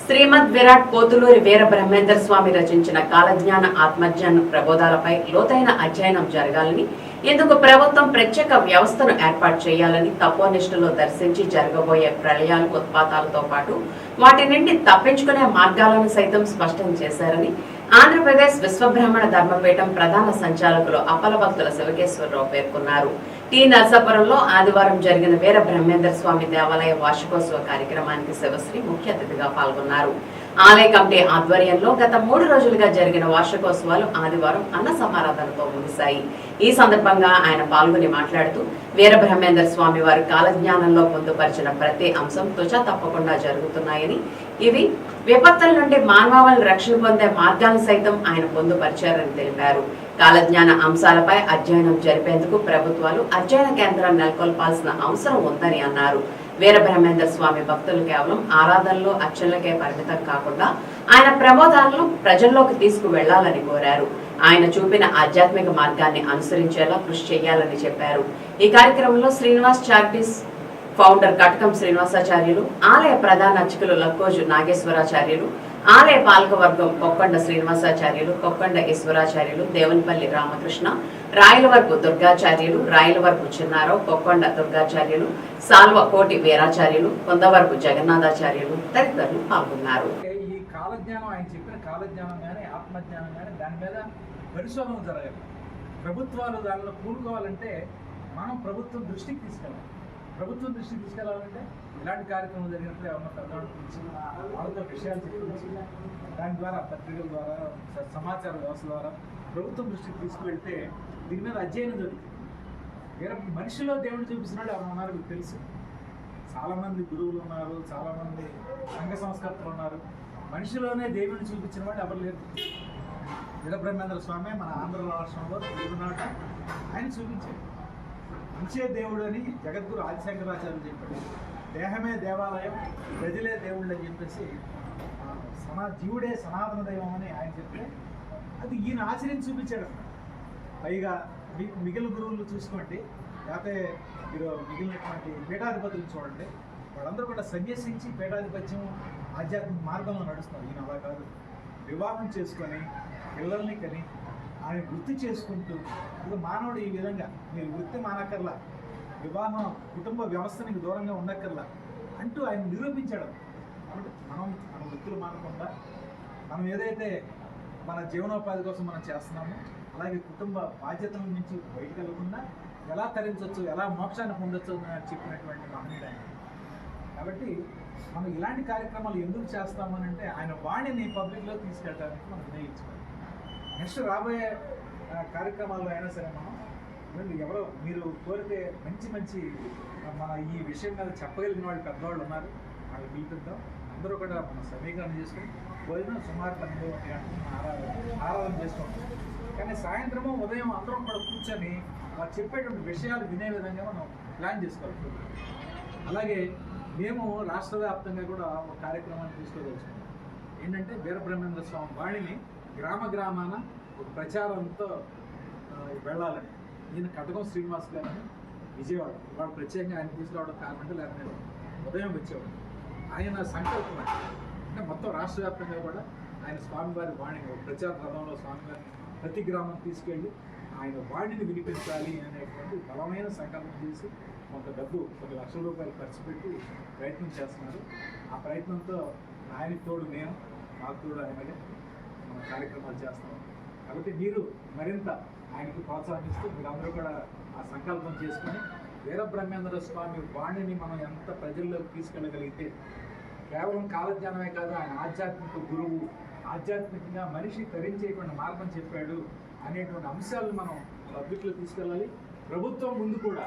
శ్రీమద్ విరాట్ పోతులూరి వీర బ్రహ్మేంద్ర స్వామి రచించిన కాలజ్ఞాన ఆత్మజ్ఞాన ప్రబోధాలపై లోతైన అధ్యయనం జరగాలని, ఇందుకు ప్రభుత్వం ప్రత్యేక వ్యవస్థను ఏర్పాటు చేయాలని, తపోనిష్టలో దర్శించి జరగబోయే ప్రళయాలు, ఉత్పాతాలతో పాటు వాటి నుండి తప్పించుకునే మార్గాలను సైతం స్పష్టం చేశారని ఆంధ్రప్రదేశ్ విశ్వబ్రాహ్మణ ధర్మపీఠం ప్రధాన సంచాలకులు అప్పల భక్తుల శివకేశ్వరరావు పేర్కొన్నారు. టి నర్సాపురంలో ఆదివారం జరిగిన వీర బ్రహ్మేంద్ర స్వామి దేవాలయ వార్షికోత్సవ కార్యక్రమానికి శివశ్రీ ముఖ్య అతిథిగా పాల్గొన్నారు. ఆలయ కమిటీ ఆధ్వర్యంలో గత 3 రోజులుగా జరిగిన వార్షికోత్సవాలు ఆదివారం అన్న సమారాధనతో ముగిశాయి. ఈ సందర్భంగా ఆయన పాల్గొని మాట్లాడుతూ, వీర బ్రహ్మేంద్ర స్వామి వారి కాలజ్ఞానంలో పొందుపరిచిన ప్రతి అంశం తుచా తప్పకుండా జరుగుతున్నాయని, ఇవి విపత్తుల నుండి మానవాళి రక్షణ పొందే మార్గాలను సైతం ఆయన పొందుపరిచారని తెలిపారు. కాలజ్ఞాన అంశాలపై అధ్యయనం జరిపేందుకు ప్రభుత్వాలు అధ్యయన కేంద్రాన్ని నెలకొల్పాల్సిన అవసరం ఉందని అన్నారు. వీర బ్రహ్మేంద్ర స్వామి భక్తులు కేవలం ఆరాధనలు, అర్చనలకే పరిమితం కాకుండా ఆయన ప్రబోధాలను ప్రజల్లోకి తీసుకువెళ్లాలని కోరారు. ఆయన చూపిన ఆధ్యాత్మిక మార్గాన్ని అనుసరించేలా కృషి చేయాలని చెప్పారు. ఈ కార్యక్రమంలో శ్రీనివాస్ చారిటీస్ ఫౌండర్ కటకం శ్రీనివాసాచార్యులు, ఆలయ ప్రధాన అర్చకులు లక్కోజు నాగేశ్వరాచార్యులు, ఆలయ పాలకవర్గం కొక్కొండ శ్రీనివాసాచార్యులు, కొక్కొండ ఈశ్వరాచార్యులు, దేవునిపల్లి రామకృష్ణ, రాయలవరపు దుర్గాచార్యులు, రాయలవరపు చిన్నారావు, కొక్కొండ దుర్గాచార్యులు, సాల్వ కోటి వీరాచార్యులు, కొందవరపు జగన్నాథాచార్యులు తదితరులు పాల్గొన్నారు. ఈ కాలజ్ఞానం, ఆయన చెప్పిన కాలజ్ఞానం కానీ ఆత్మజ్ఞానం కానీ దాని మీద పరిశోధన జరగాలి. ప్రభుత్వాలు దానిలో కూడుకోవాలంటే మనం ప్రభుత్వం దృష్టికి తీసుకెళ్ళాలి. ప్రభుత్వం దృష్టికి తీసుకెళ్లాలంటే ఇలాంటి కార్యక్రమం జరిగినప్పుడు ఎవరన్నా పెద్దవాళ్ళు పిలిచి వాళ్ళతో విషయాలు చెప్పించి దాని ద్వారా పత్రికల ద్వారా సమాచార వ్యవస్థ ద్వారా ప్రభుత్వం దృష్టికి తీసుకువెళ్తే దీని మీద అధ్యయనం జరుగుతుంది. వేరే మనిషిలో దేవుడు చూపిస్తున్నాడు ఎవరు ఉన్నారు మీకు తెలుసు. చాలామంది గురువులు ఉన్నారు, చాలామంది సంఘ సంస్కర్తలు ఉన్నారు. మనిషిలోనే దేవుడిని చూపించిన వాడు ఎవరు లేరు. వీర బ్రహ్మేంద్ర స్వామి మన ఆంధ్ర రాష్ట్రంలో తెలుగునాట ఆయన చూపించాడు. మంచే దేవుడు అని జగద్గురు ఆదిశంకరాచార్యులు చెప్పాడు. దేహమే దేవాలయం, ప్రజలే దేవుళ్ళు అని చెప్పేసి జీవుడే సనాతన దైవం అని ఆయన చెప్తే అది ఈయన ఆచరించి చూపించాడు. పైగా మిగిలిన గురువులు చూసుకోండి, లేకపోతే మీరు మిగిలినటువంటి పీఠాధిపతులు చూడండి, వాళ్ళందరూ కూడా సన్యసించి పీఠాధిపత్యం ఆధ్యాత్మిక మార్గంలో నడుస్తున్నారు. ఈయన అలా కాదు. వివాహం చేసుకొని పిల్లల్ని కని ఆయన వృత్తి చేసుకుంటూ, ఇప్పుడు మానవుడు ఈ విధంగా మీరు వృత్తి మానక్కర్లా, వివాహం కుటుంబ వ్యవస్థనికి దూరంగా ఉండక్కర్లా అంటూ ఆయన నిరూపించాడు. కాబట్టి మన వృత్తులు మానకుండా మనం ఏదైతే మన జీవనోపాధి కోసం మనం చేస్తున్నామో అలాగే కుటుంబ బాధ్యతల నుంచి బయటకు వెళ్ళకుండా ఎలా తరించవచ్చు, ఎలా మోక్షాన్ని పొందొచ్చు అని చెప్పినటువంటి మహనీయుడు ఆయన. కాబట్టి మనం ఇలాంటి కార్యక్రమాలు ఎందుకు చేస్తామని అంటే ఆయన వాణిని పబ్లిక్లో తీసుకెళ్ళడానికి మనం నిర్ణయించుకోవాలి. నెక్స్ట్ రాబోయే కార్యక్రమాల్లో అయినా సరే మనం ఎవరో మీరు కోరితే మంచి మన ఈ విషయం మీద చెప్పగలిగిన వాళ్ళు పెద్దవాళ్ళు ఉన్నారు, వాళ్ళు పిలిపిద్దాం. అందరూ కూడా మనం సమీకరణ చేసుకుని భోజనం సుమారు 12 గంటలు ఆరాధన చేసుకుంటాం. కానీ సాయంత్రము ఉదయం అందరం కూడా కూర్చొని వాళ్ళు చెప్పేటువంటి విషయాలు వినే విధంగా మనం ప్లాన్ చేసుకోవాలి. అలాగే మేము రాష్ట్ర వ్యాప్తంగా కూడా ఒక కార్యక్రమాన్ని తీసుకోదలుచుకున్నాం. ఏంటంటే వీర బ్రహ్మేంద్ర స్వామి వాణిని గ్రామాన ఒక ప్రచారంతో వెళ్ళాలని. ఈయన కటకం శ్రీనివాస్ గారని విజయవాడ, వాళ్ళు ప్రత్యేకంగా ఆయన తీసుకురావడం కారణంటే లేకపోతే ఉదయం వచ్చేవాడు. ఆయన సంకల్పం అంటే మొత్తం రాష్ట్ర వ్యాప్తంగా కూడా ఆయన స్వామివారి వాణిని ఒక ప్రచార రథంలో స్వామివారిని ప్రతి గ్రామం తీసుకెళ్ళి ఆయన వాణిని వినిపించాలి అనేటువంటి బలమైన సంకల్పం చేసి కొంత డబ్బు, కొన్ని లక్షల రూపాయలు ఖర్చు పెట్టి ప్రయత్నం చేస్తున్నారు. ఆ ప్రయత్నంతో ఆయనకి తోడు నేను, మాకు తోడు ఆయనగా మన కార్యక్రమాలు చేస్తాం. కాబట్టి మీరు మరింత ఆయనకి ప్రోత్సాహిస్తూ మీరందరూ కూడా ఆ సంకల్పం చేసుకుని వీర బ్రహ్మేంద్ర స్వామి వాణిని మనం ఎంత ప్రజల్లోకి తీసుకెళ్ళగలిగితే కేవలం కాలజ్ఞానమే కాదు, ఆయన ఆధ్యాత్మిక గురువు, ఆధ్యాత్మికంగా మనిషి తరించేటువంటి మార్గం చెప్పాడు అనేటువంటి అంశాలను మనం పబ్లిక్లో తీసుకెళ్ళాలి. ప్రభుత్వం ముందు కూడా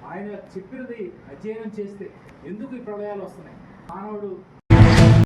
ఆయన చెప్పినది అధ్యయనం చేస్తే ఎందుకు ఈ ప్రళయాలు వస్తున్నాయి, మానవుడు